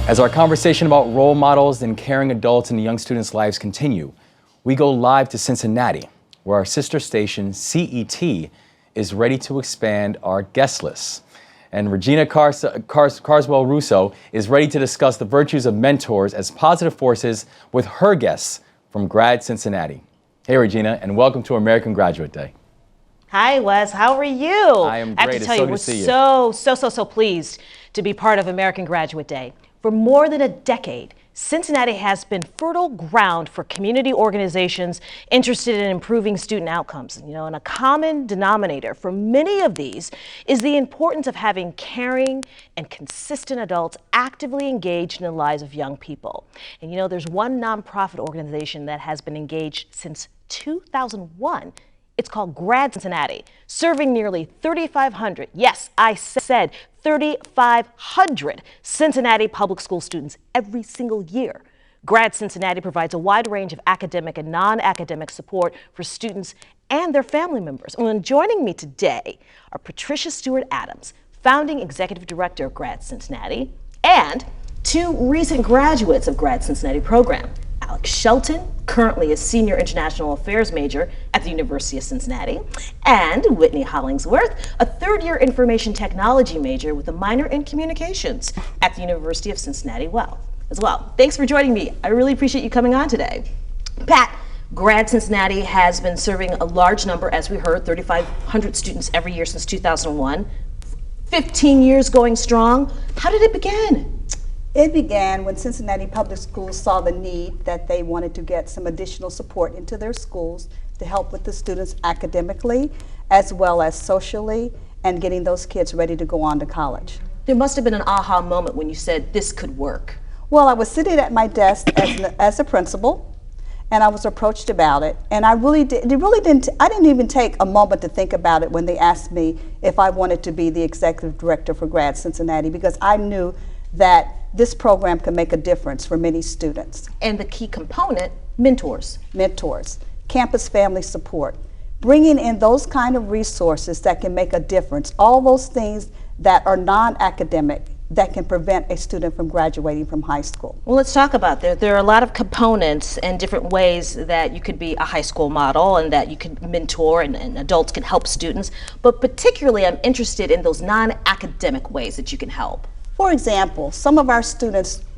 As our conversation about role models and caring adults in the young students' lives continue, we go live to Cincinnati, where our sister station, CET, is ready to expand our guest list. And Regina Carswell-Russo is ready to discuss the virtues of mentors as positive forces with her guests from GRAD Cincinnati. Hey, Regina, and welcome to American Graduate Day. Hi, Wes. How are you? I am great. I have to tell you, we're so pleased to be part of American Graduate Day. For more than a decade, Cincinnati has been fertile ground for community organizations interested in improving student outcomes. And a common denominator for many of these is the importance of having caring and consistent adults actively engaged in the lives of young people. And there's one nonprofit organization that has been engaged since 2001. It's called GRAD Cincinnati, serving nearly 3,500, yes, I said 3,500 Cincinnati public school students every single year. GRAD Cincinnati provides a wide range of academic and non-academic support for students and their family members. And joining me today are Patricia Stewart-Adams, founding executive director of GRAD Cincinnati, and two recent graduates of GRAD Cincinnati program. Shelton, currently a senior international affairs major at the University of Cincinnati, and Whitney Hollingsworth, a third-year information technology major with a minor in communications at the University of Cincinnati as well. Thanks for joining me. I really appreciate you coming on today. Pat, GRAD Cincinnati has been serving a large number, as we heard, 3,500 students every year since 2001. 15 years going strong. How did it begin? It began when Cincinnati Public Schools saw the need that they wanted to get some additional support into their schools to help with the students academically as well as socially and getting those kids ready to go on to college. There must have been an aha moment when you said this could work. Well, I was sitting at my desk as a principal, and I was approached about it, and I didn't even take a moment to think about it when they asked me if I wanted to be the executive director for GRAD Cincinnati, because I knew that this program can make a difference for many students. And the key component, mentors. Mentors, campus family support, bringing in those kind of resources that can make a difference, all those things that are non-academic that can prevent a student from graduating from high school. Well, let's talk about that. There are a lot of components and different ways that you could be a high school model and that you can mentor and adults can help students, but particularly I'm interested in those non-academic ways that you can help. For example,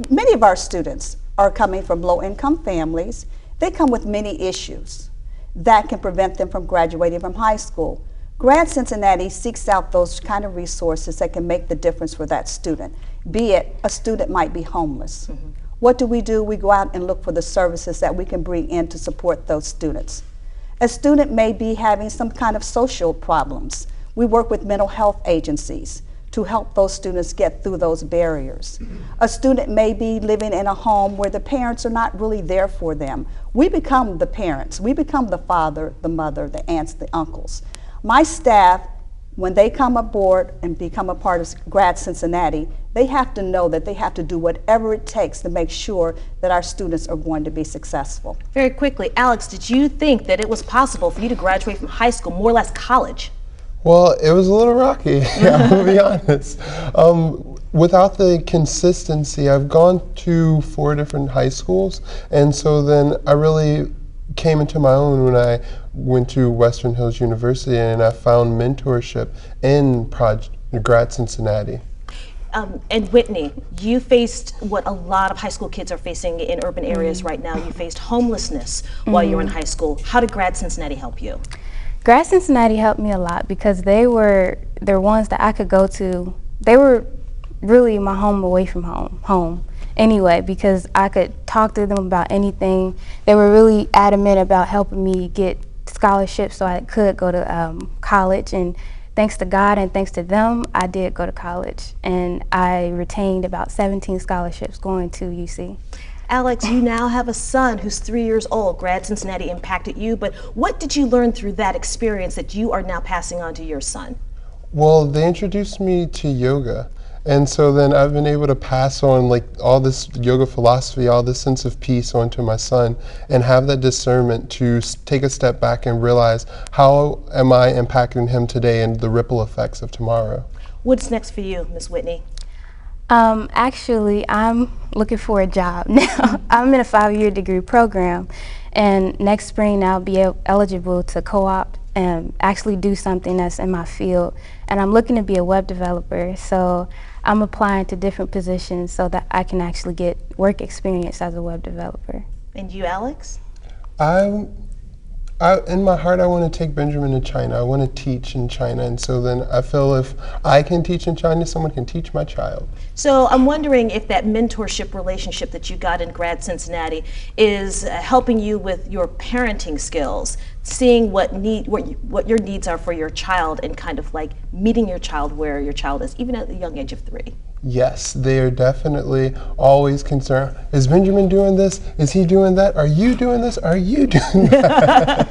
many of our students are coming from low-income families. They come with many issues that can prevent them from graduating from high school. GRAD Cincinnati seeks out those kind of resources that can make the difference for that student, be it a student might be homeless. Mm-hmm. What do? We go out and look for the services that we can bring in to support those students. A student may be having some kind of social problems. We work with mental health agencies to help those students get through those barriers. A student may be living in a home where the parents are not really there for them. We become the parents. We become the father, the mother, the aunts, the uncles. My staff, when they come aboard and become a part of GRAD Cincinnati, they have to know that they have to do whatever it takes to make sure that our students are going to be successful. Very quickly, Alex, did you think that it was possible for you to graduate from high school, more or less college? Well, it was a little rocky, I'm gonna be honest. Without the consistency, I've gone to 4 different high schools, and so then I really came into my own when I went to Western Hills University, and I found mentorship in GRAD Cincinnati. And Whitney, you faced what a lot of high school kids are facing in urban areas right now. You faced homelessness while you were in high school. How did GRAD Cincinnati help you? GRAD Cincinnati helped me a lot because they're ones that I could go to. They were really my home away from home anyway, because I could talk to them about anything. They were really adamant about helping me get scholarships so I could go to college, and thanks to God and thanks to them, I did go to college, and I retained about 17 scholarships going to UC. Alex, you now have a son who's 3 years old. GRAD Cincinnati impacted you, but what did you learn through that experience that you are now passing on to your son? Well, they introduced me to yoga. And so then I've been able to pass on like all this yoga philosophy, all this sense of peace onto my son, and have that discernment to take a step back and realize how am I impacting him today and the ripple effects of tomorrow. What's next for you, Ms. Whitney? Actually, I'm looking for a job now. I'm in a 5-year degree program, and next spring I'll be eligible to co-opt and actually do something that's in my field. And I'm looking to be a web developer, so I'm applying to different positions so that I can actually get work experience as a web developer. And you, Alex? In my heart, I want to take Benjamin to China. I want to teach in China, and so then I feel if I can teach in China, someone can teach my child. So I'm wondering if that mentorship relationship that you got in GRAD Cincinnati is helping you with your parenting skills, seeing what your needs are for your child, and kind of like meeting your child where your child is, even at the young age of 3. Yes, they are definitely always concerned. Is Benjamin doing this? Is he doing that? Are you doing this? Are you doing that?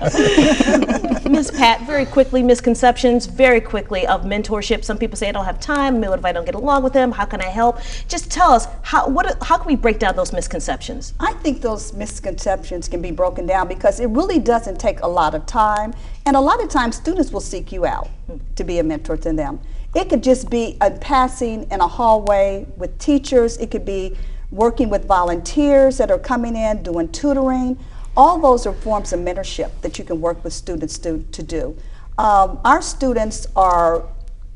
Ms. Pat, very quickly, misconceptions, very quickly, of mentorship. Some people say, I don't have time. What if I don't get along with them? How can I help? Just tell us, how can we break down those misconceptions? I think those misconceptions can be broken down because it really doesn't take a lot of time, and a lot of times students will seek you out to be a mentor to them. It could just be a passing in a hallway with teachers. It could be working with volunteers that are coming in, doing tutoring. All those are forms of mentorship that you can work with students to do. Our students are...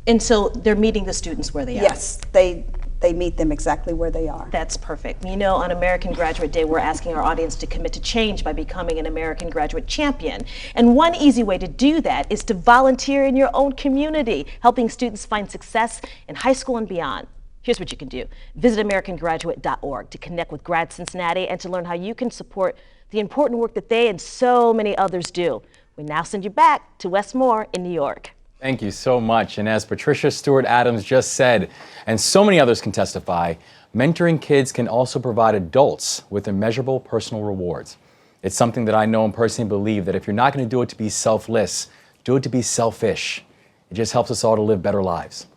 And so they're meeting the students where they are? Yes, they meet them exactly where they are. That's perfect. You know, on American Graduate Day, we're asking our audience to commit to change by becoming an American Graduate Champion. And one easy way to do that is to volunteer in your own community, helping students find success in high school and beyond. Here's what you can do. Visit AmericanGraduate.org to connect with GRAD Cincinnati and to learn how you can support the important work that they and so many others do. We now send you back to Wes Moore in New York. Thank you so much. And as Patricia Stewart-Adams just said, and so many others can testify, mentoring kids can also provide adults with immeasurable personal rewards. It's something that I know and personally believe that if you're not going to do it to be selfless, do it to be selfish. It just helps us all to live better lives.